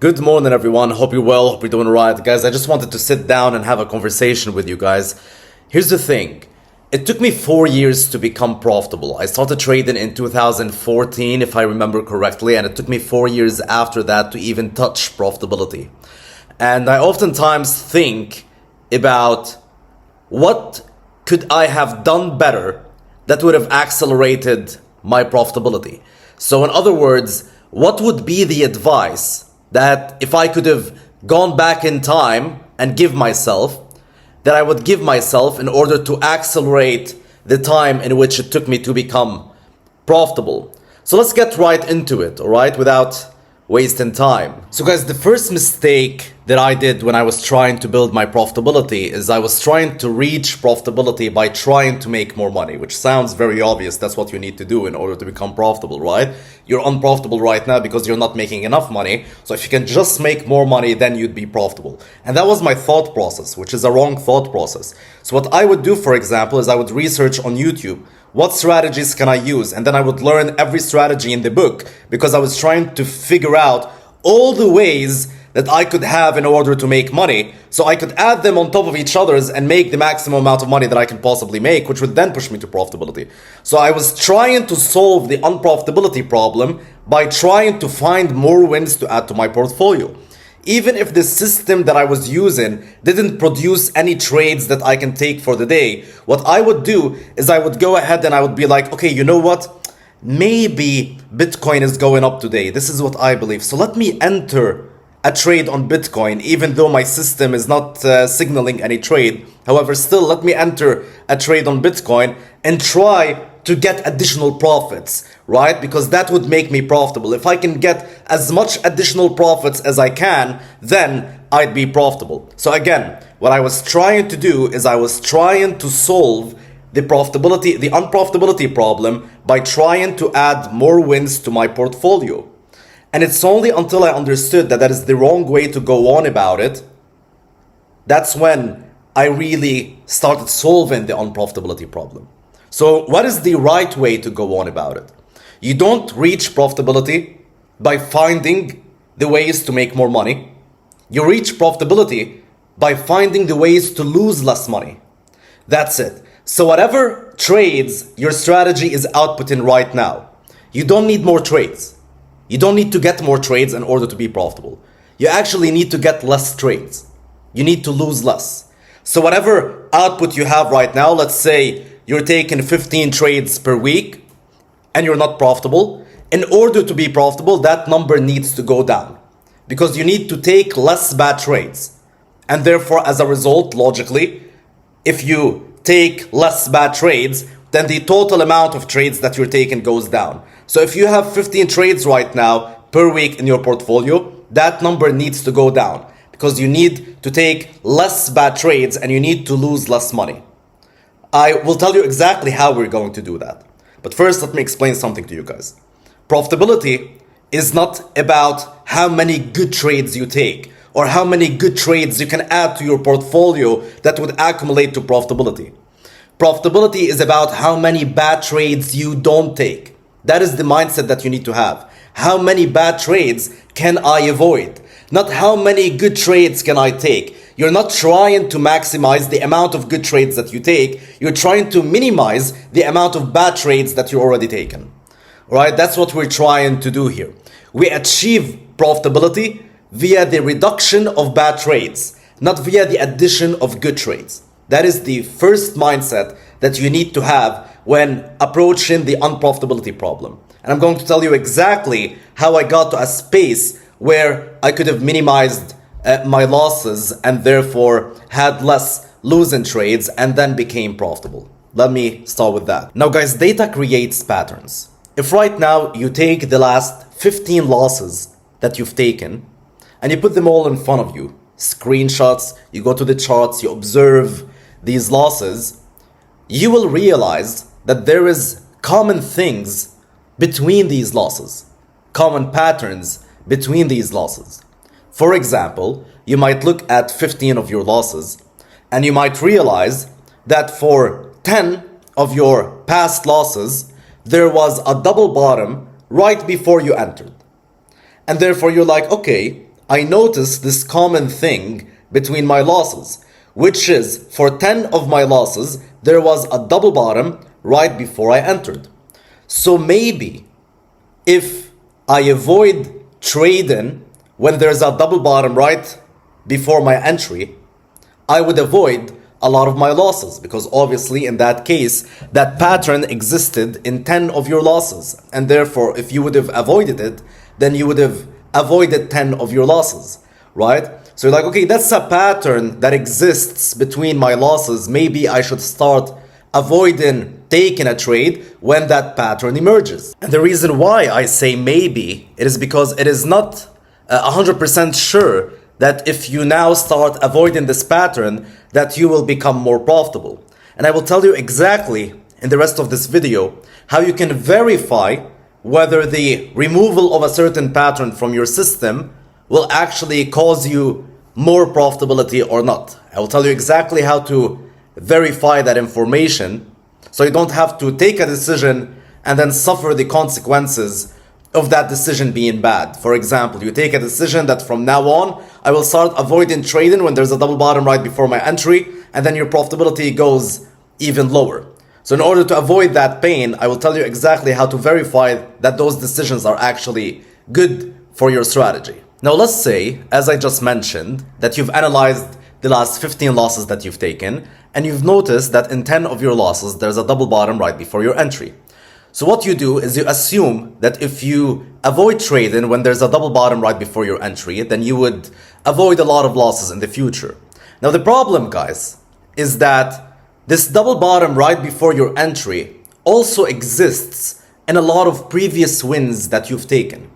Good morning, everyone. Hope you're well. Hope you're doing right. Guys, I just wanted to sit down and have a conversation with you guys. Here's the thing. It took me 4 years to become profitable. I started trading in 2014, if I remember correctly, and it took me 4 years after that to even touch profitability. And I oftentimes think about what could I have done better that would have accelerated my profitability. So in other words, what would be the advice that if I could have gone back in time and that I would give myself in order to accelerate the time in which it took me to become profitable? So let's get right into it, all right, without wasting time. So guys, the first mistake that I did when I was trying to build my profitability is I was trying to reach profitability by trying to make more money, which sounds very obvious. That's what you need to do in order to become profitable, right? You're unprofitable right now because you're not making enough money. So if you can just make more money, then you'd be profitable. And that was my thought process, which is a wrong thought process. So what I would do, for example, is I would research on YouTube. What strategies can I use? And then I would learn every strategy in the book because I was trying to figure out all the ways that I could have in order to make money, so I could add them on top of each other's and make the maximum amount of money that I can possibly make, which would then push me to profitability. So I was trying to solve the unprofitability problem by trying to find more wins to add to my portfolio. Even if the system that I was using didn't produce any trades that I can take for the day, what I would do is I would go ahead and I would be like, okay, you know what? Maybe Bitcoin is going up today. This is what I believe. So let me enter a trade on Bitcoin, even though my system is not signaling any trade. However, still let me enter a trade on Bitcoin and try to get additional profits, right? Because that would make me profitable. If I can get as much additional profits as I can, then I'd be profitable. So again, what I was trying to do is I was trying to solve the unprofitability problem by trying to add more wins to my portfolio. And it's only until I understood that that is the wrong way to go on about it, that's when I really started solving the unprofitability problem. So what is the right way to go on about it? You don't reach profitability by finding the ways to make more money. You reach profitability by finding the ways to lose less money. That's it. So whatever trades your strategy is outputting right now, you don't need more trades. You don't need to get more trades in order to be profitable. You actually need to get less trades. You need to lose less. So whatever output you have right now, let's say you're taking 15 trades per week and you're not profitable. In order to be profitable, that number needs to go down because you need to take less bad trades. And therefore, as a result, logically, if you take less bad trades, then the total amount of trades that you're taking goes down. So if you have 15 trades right now per week in your portfolio, that number needs to go down because you need to take less bad trades and you need to lose less money. I will tell you exactly how we're going to do that. But first, let me explain something to you guys. Profitability is not about how many good trades you take or how many good trades you can add to your portfolio that would accumulate to profitability. Profitability is about how many bad trades you don't take. That is the mindset that you need to have. How many bad trades can I avoid? Not how many good trades can I take. You're not trying to maximize the amount of good trades that you take. You're trying to minimize the amount of bad trades that you're already taken. All right, that's what we're trying to do here. We achieve profitability via the reduction of bad trades, not via the addition of good trades. That is the first mindset that you need to have when approaching the unprofitability problem. And I'm going to tell you exactly how I got to a space where I could have minimized my losses and therefore had less losing trades and then became profitable. Let me start with that. Now guys, data creates patterns. If right now you take the last 15 losses that you've taken and you put them all in front of you, screenshots, you go to the charts, you observe these losses, you will realize that there is common things between these losses, common patterns between these losses. For example, you might look at 15 of your losses and you might realize that for 10 of your past losses, there was a double bottom right before you entered. And therefore you're like, okay, I noticed this common thing between my losses, which is for 10 of my losses, there was a double bottom right before I entered. So maybe if I avoid trading when there's a double bottom right before my entry, I would avoid a lot of my losses, because obviously in that case, that pattern existed in 10 of your losses. And therefore, if you would have avoided it, then you would have avoided 10 of your losses, right? So you're like, okay, that's a pattern that exists between my losses. Maybe I should start avoiding taking a trade when that pattern emerges. And the reason why I say maybe, it is because it is not 100% sure that if you now start avoiding this pattern, that you will become more profitable. And I will tell you exactly in the rest of this video how you can verify whether the removal of a certain pattern from your system will actually cause you more profitability or not. I will tell you exactly how to verify that information so you don't have to take a decision and then suffer the consequences of that decision being bad. For example, you take a decision that from now on, I will start avoiding trading when there's a double bottom right before my entry, and then your profitability goes even lower. So in order to avoid that pain, I will tell you exactly how to verify that those decisions are actually good for your strategy. Now let's say, as I just mentioned, that you've analyzed the last 15 losses that you've taken, and you've noticed that in 10 of your losses, there's a double bottom right before your entry. So what you do is you assume that if you avoid trading when there's a double bottom right before your entry, then you would avoid a lot of losses in the future. Now the problem, guys, is that this double bottom right before your entry also exists in a lot of previous wins that you've taken.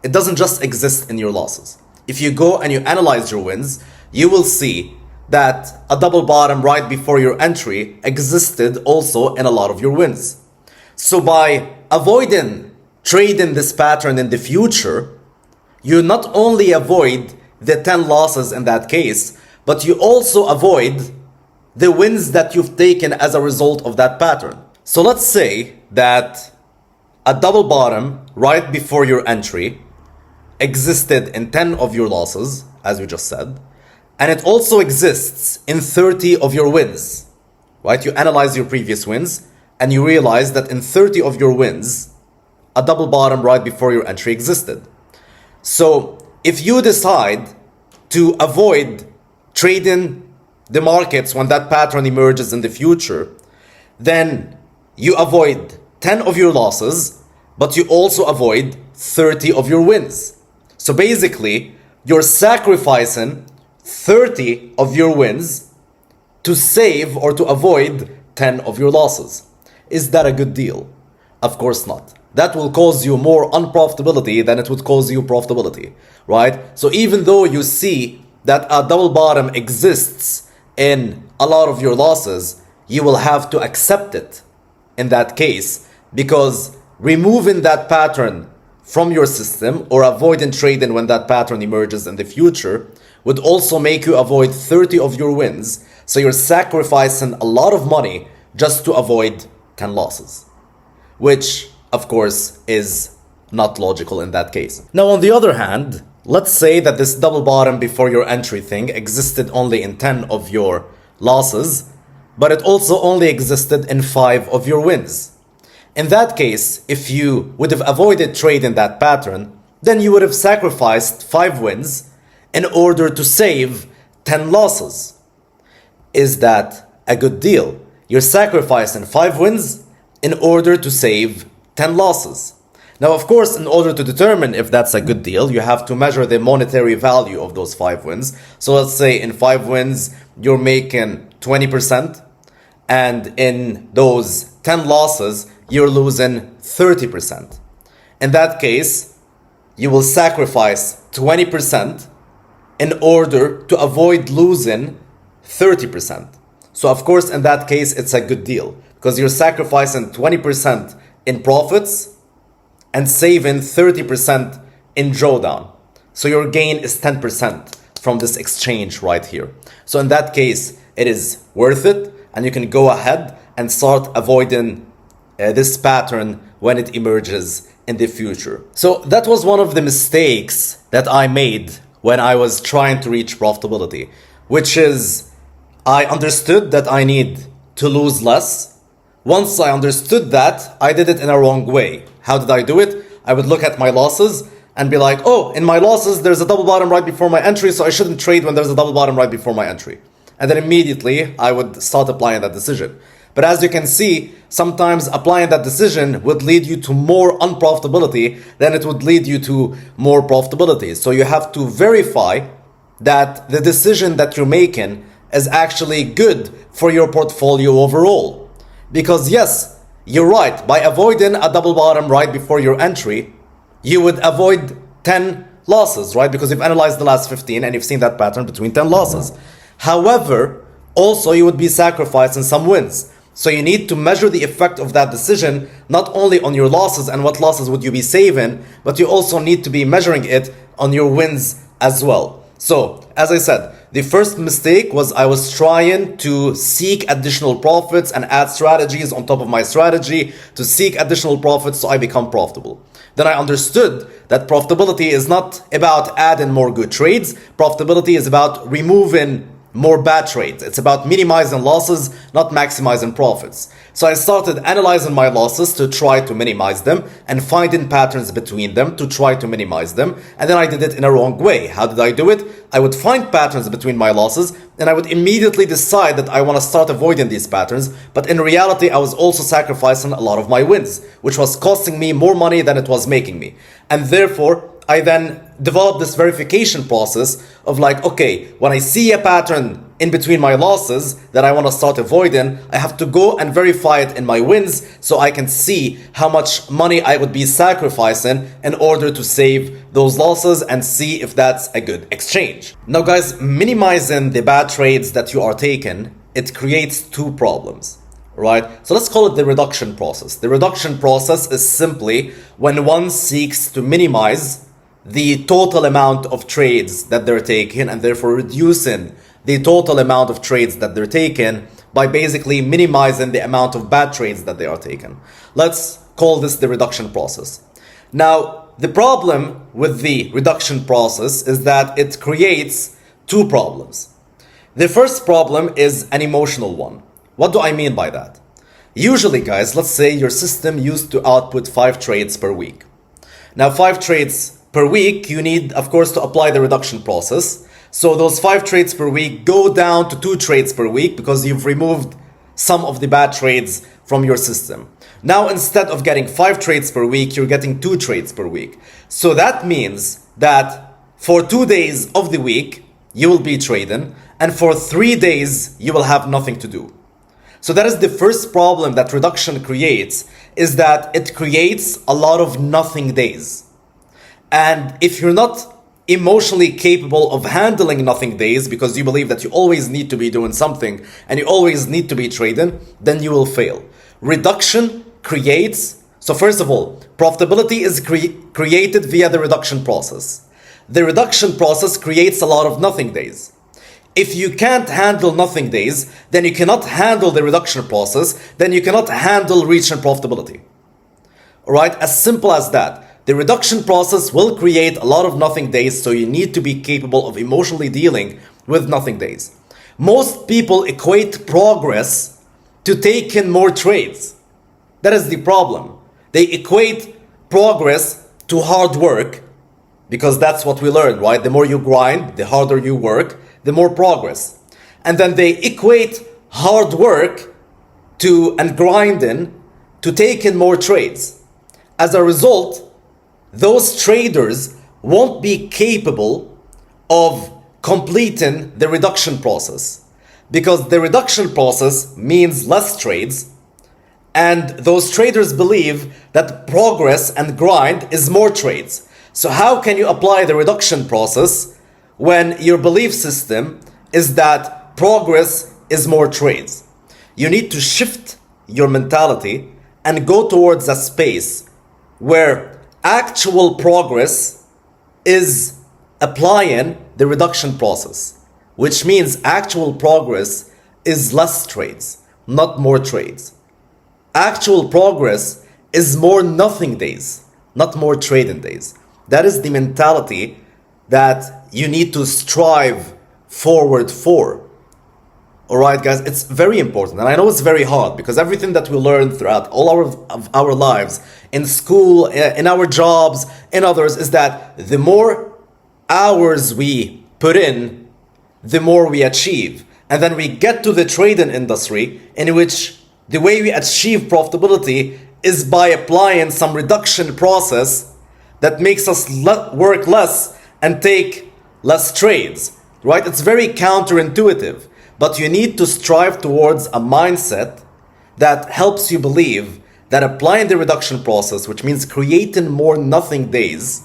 It doesn't just exist in your losses. If you go and you analyze your wins, you will see that a double bottom right before your entry existed also in a lot of your wins. So by avoiding trading this pattern in the future, you not only avoid the 10 losses in that case, but you also avoid the wins that you've taken as a result of that pattern. So let's say that a double bottom right before your entry existed in 10 of your losses, as we just said, and it also exists in 30 of your wins, right? You analyze your previous wins, and you realize that in 30 of your wins, a double bottom right before your entry existed. So if you decide to avoid trading the markets when that pattern emerges in the future, then you avoid 10 of your losses, but you also avoid 30 of your wins. So basically, you're sacrificing 30 of your wins to save or to avoid 10 of your losses. Is that a good deal? Of course not. That will cause you more unprofitability than it would cause you profitability, right? So even though you see that a double bottom exists in a lot of your losses, you will have to accept it in that case, because removing that pattern from your system or avoiding trading when that pattern emerges in the future would also make you avoid 30 of your wins. So you're sacrificing a lot of money just to avoid 10 losses, which of course is not logical in that case. Now on the other hand, let's say that this double bottom before your entry thing existed only in 10 of your losses, but it also only existed in 5 of your wins. In that case, if you would have avoided trading that pattern, then you would have sacrificed 5 wins in order to save 10 losses. Is that a good deal? You're sacrificing 5 wins in order to save 10 losses. Now, of course, in order to determine if that's a good deal, you have to measure the monetary value of those 5 wins. So let's say in 5 wins, you're making 20%, and in those 10 losses, you're losing 30%. In that case, you will sacrifice 20% in order to avoid losing 30%. So of course, in that case, it's a good deal because you're sacrificing 20% in profits and saving 30% in drawdown. So your gain is 10% from this exchange right here. So in that case, it is worth it, and you can go ahead and start avoiding this pattern when it emerges in the future. So that was one of the mistakes that I made when I was trying to reach profitability, which is I understood that I need to lose less. Once I understood that, I did it in a wrong way. How did I do it? I would look at my losses and be like, oh, in my losses, there's a double bottom right before my entry, so I shouldn't trade when there's a double bottom right before my entry. And then immediately I would start applying that decision. But as you can see, sometimes applying that decision would lead you to more unprofitability than it would lead you to more profitability. So you have to verify that the decision that you're making is actually good for your portfolio overall. Because yes, you're right, by avoiding a double bottom right before your entry, you would avoid 10 losses, right? Because you've analyzed the last 15 and you've seen that pattern between 10 losses. However, also you would be sacrificing some wins. So you need to measure the effect of that decision, not only on your losses and what losses would you be saving, but you also need to be measuring it on your wins as well. So, as I said, the first mistake was I was trying to seek additional profits and add strategies on top of my strategy to seek additional profits so I become profitable. Then I understood that profitability is not about adding more good trades. Profitability is about removing more bad trades. It's about minimizing losses, not maximizing profits. So I started analyzing my losses to try to minimize them and finding patterns between them to try to minimize them. And then I did it in a wrong way. How did I do it? I would find patterns between my losses and I would immediately decide that I want to start avoiding these patterns. But in reality, I was also sacrificing a lot of my wins, which was costing me more money than it was making me. And therefore, I then developed this verification process of like, okay, when I see a pattern in between my losses that I want to start avoiding, I have to go and verify it in my wins so I can see how much money I would be sacrificing in order to save those losses and see if that's a good exchange. Now guys, minimizing the bad trades that you are taking, it creates two problems. Right? So let's call it the reduction process. The reduction process is simply when one seeks to minimize the total amount of trades that they're taking and therefore reducing the total amount of trades that they're taking by basically minimizing the amount of bad trades that they are taking. Let's call this the reduction process. Now, the problem with the reduction process is that it creates two problems. The first problem is an emotional one. What do I mean by that? Usually, guys, let's say your system used to output 5 trades per week. Now, 5 trades per week, you need, of course, to apply the reduction process. So those 5 trades per week go down to 2 trades per week because you've removed some of the bad trades from your system. Now, instead of getting 5 trades per week, you're getting 2 trades per week. So that means that for 2 days of the week, you will be trading, and for 3 days, you will have nothing to do. So that is the first problem that reduction creates, is that it creates a lot of nothing days. And if you're not emotionally capable of handling nothing days because you believe that you always need to be doing something and you always need to be trading, then you will fail. Reduction creates, so first of all, profitability is created via the reduction process. The reduction process creates a lot of nothing days. If you can't handle nothing days, then you cannot handle the reduction process, then you cannot handle reaching profitability. Alright, as simple as that. The reduction process will create a lot of nothing days, so you need to be capable of emotionally dealing with nothing days. Most people equate progress to taking more trades. That is the problem. They equate progress to hard work, because that's what we learned, right? The more you grind, the harder you work, the more progress. And then they equate hard work and grinding to taking more trades. As a result, those traders won't be capable of completing the reduction process, because the reduction process means less trades, and those traders believe that progress and grind is more trades. So how can you apply the reduction process when your belief system is that progress is more trades? You need to shift your mentality and go towards a space where actual progress is applying the reduction process, which means actual progress is less trades, not more trades. Actual progress is more nothing days, not more trading days. That is the mentality that you need to strive forward for. All right, guys, it's very important. And I know it's very hard because everything that we learn throughout all of our lives, in school, in our jobs, in others, is that the more hours we put in, the more we achieve. And then we get to the trading industry, in which the way we achieve profitability is by applying some reduction process that makes us work less and take less trades, right? It's very counterintuitive, but you need to strive towards a mindset that helps you believe that applying the reduction process, which means creating more nothing days,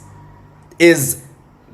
is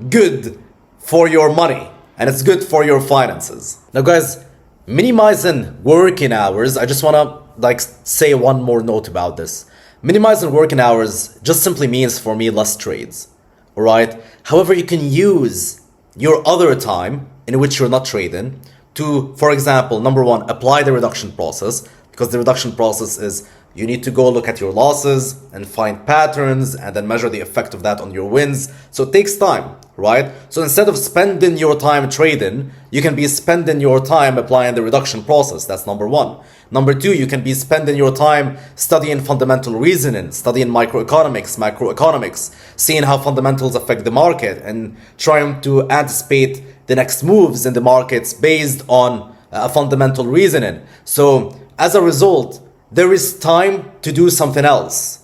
good for your money and it's good for your finances. Now guys, minimizing working hours, I just want to say one more note about this. Minimizing working hours just simply means for me less trades. All right. However, you can use your other time in which you're not trading to, for example, number one, apply the reduction process, because the reduction process is you need to go look at your losses and find patterns and then measure the effect of that on your wins. So it takes time, right? So instead of spending your time trading, you can be spending your time applying the reduction process. That's number one. Number two, you can be spending your time studying fundamental reasoning, studying microeconomics, macroeconomics, seeing how fundamentals affect the market and trying to anticipate the next moves in the markets based on fundamental reasoning. So as a result, there is time to do something else,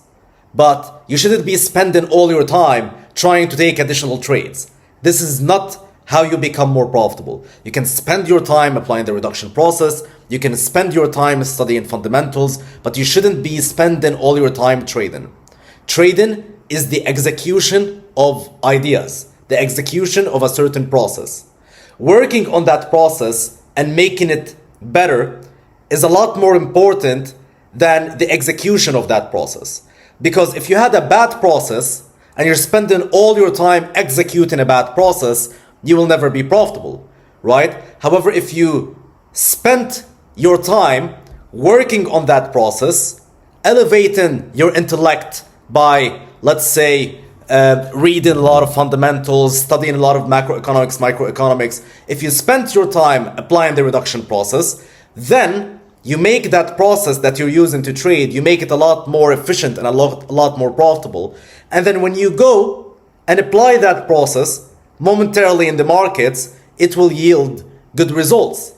but you shouldn't be spending all your time trying to take additional trades. This is not how you become more profitable. You can spend your time applying the reduction process. You can spend your time studying fundamentals, but you shouldn't be spending all your time trading. Trading is the execution of ideas, the execution of a certain process. Working on that process and making it better is a lot more important than the execution of that process. Because if you had a bad process and you're spending all your time executing a bad process, you will never be profitable, right? However, if you spent your time working on that process, elevating your intellect by, let's say, reading a lot of fundamentals, studying a lot of macroeconomics, microeconomics, if you spent your time applying the reduction process, then you make that process that you're using to trade, you make it a lot more efficient and a lot more profitable. And then when you go and apply that process momentarily in the markets, it will yield good results.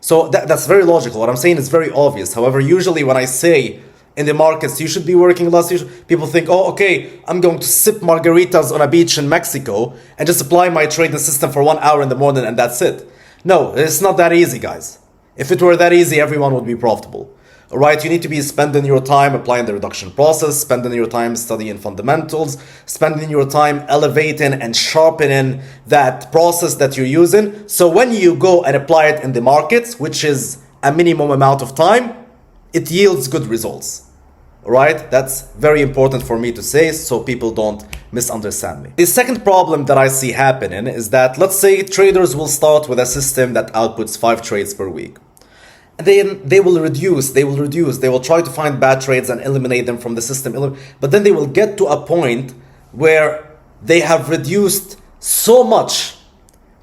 So that's very logical. What I'm saying is very obvious. However, usually when I say in the markets, you should be working less, people think, oh, okay, I'm going to sip margaritas on a beach in Mexico and just apply my trading system for 1 hour in the morning and that's it. No, it's not that easy, guys. If it were that easy, everyone would be profitable. All right, you need to be spending your time applying the reduction process, spending your time studying fundamentals, spending your time elevating and sharpening that process that you're using. So when you go and apply it in the markets, which is a minimum amount of time, it yields good results. All right, that's very important for me to say so people don't misunderstand me. The second problem that I see happening is that, let's say traders will start with a system that outputs 5 trades per week. And then they will try to find bad trades and eliminate them from the system. But then they will get to a point where they have reduced so much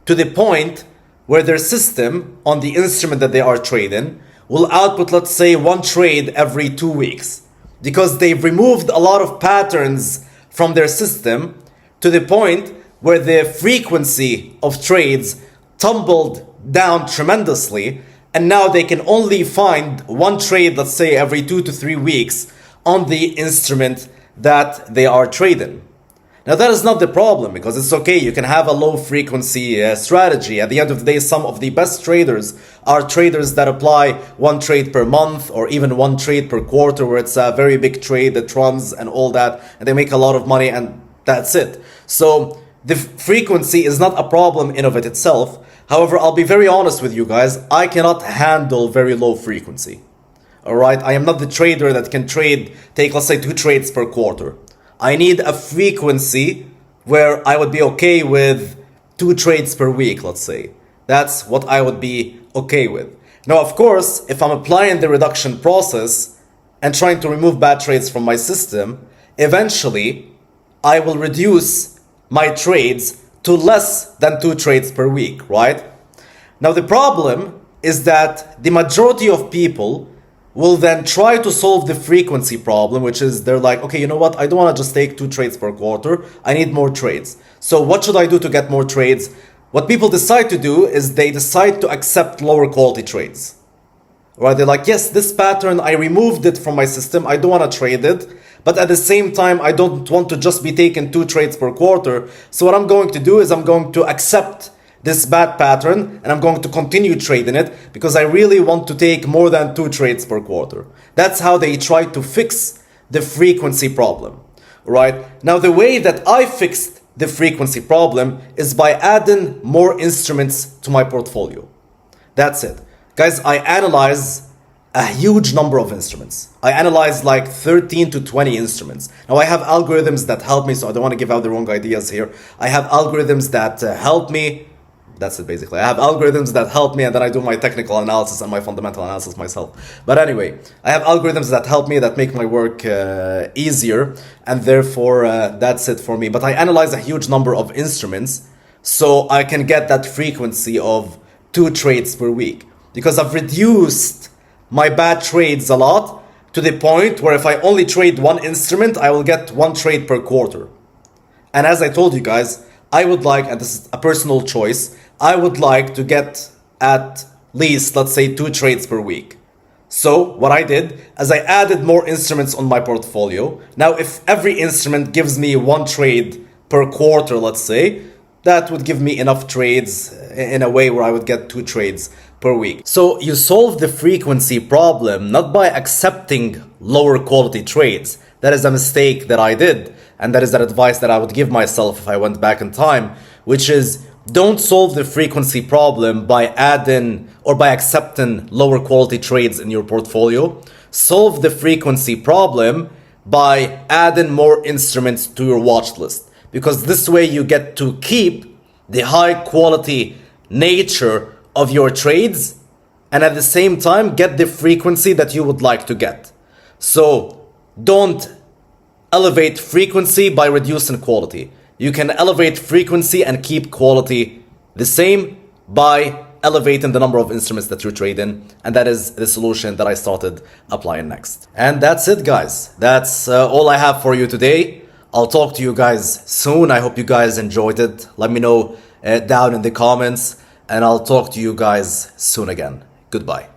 to the point where their system on the instrument that they are trading will output, let's say, 1 trade every 2 weeks. Because they've removed a lot of patterns from their system to the point where the frequency of trades tumbled down tremendously. And now they can only find 1 trade, let's say, every 2 to 3 weeks on the instrument that they are trading. Now that is not the problem, because it's okay, you can have a low frequency strategy. At the end of the day, some of the best traders are traders that apply 1 trade per month or even 1 trade per quarter, where it's a very big trade that runs and all that, and they make a lot of money and that's it. So the frequency is not a problem in of it itself. However, I'll be very honest with you guys, I cannot handle very low frequency. Alright, I am not the trader that can take let's say 2 trades per quarter. I need a frequency where I would be okay with 2 trades per week, let's say. That's what I would be okay with. Now, of course, if I'm applying the reduction process and trying to remove bad trades from my system, eventually I will reduce my trades to less than 2 trades per week, right? Now the problem is that the majority of people will then try to solve the frequency problem, which is they're like, okay, you know what? I don't want to just take 2 trades per quarter. I need more trades. So what should I do to get more trades? What people decide to do is they decide to accept lower quality trades. Right? They're like, yes, this pattern, I removed it from my system. I don't want to trade it. But at the same time, I don't want to just be taking 2 trades per quarter. So what I'm going to do is I'm going to accept this bad pattern and I'm going to continue trading it because I really want to take more than 2 trades per quarter. That's how they try to fix the frequency problem, right? Now, the way that I fixed the frequency problem is by adding more instruments to my portfolio. That's it. Guys, I analyze a huge number of instruments. I analyze like 13 to 20 instruments. Now I have algorithms that help me, so I don't want to give out the wrong ideas here. I have algorithms that help me. That's it basically. I have algorithms that help me and then I do my technical analysis and my fundamental analysis myself. But anyway, I have algorithms that help me, that make my work easier, and therefore that's it for me. But I analyze a huge number of instruments so I can get that frequency of 2 trades per week. Because I've reduced my bad trades a lot to the point where if I only trade one instrument, I will get 1 trade per quarter. And as I told you guys, I would like, and this is a personal choice, I would like to get at least, let's say, 2 trades per week. So what I did is I added more instruments on my portfolio. Now, if every instrument gives me 1 trade per quarter, let's say, that would give me enough trades in a way where I would get 2 trades per week. So you solve the frequency problem not by accepting lower quality trades. That is a mistake that I did. And that is an advice that I would give myself if I went back in time, which is don't solve the frequency problem by adding or by accepting lower quality trades in your portfolio. Solve the frequency problem by adding more instruments to your watch list. Because this way you get to keep the high quality nature of your trades and at the same time get the frequency that you would like to get. So don't elevate frequency by reducing quality. You can elevate frequency and keep quality the same by elevating the number of instruments that you're trading. And that is the solution that I started applying next. And that's it, guys. That's all I have for you today. I'll talk to you guys soon. I hope you guys enjoyed it. Let me know down in the comments. And I'll talk to you guys soon again. Goodbye.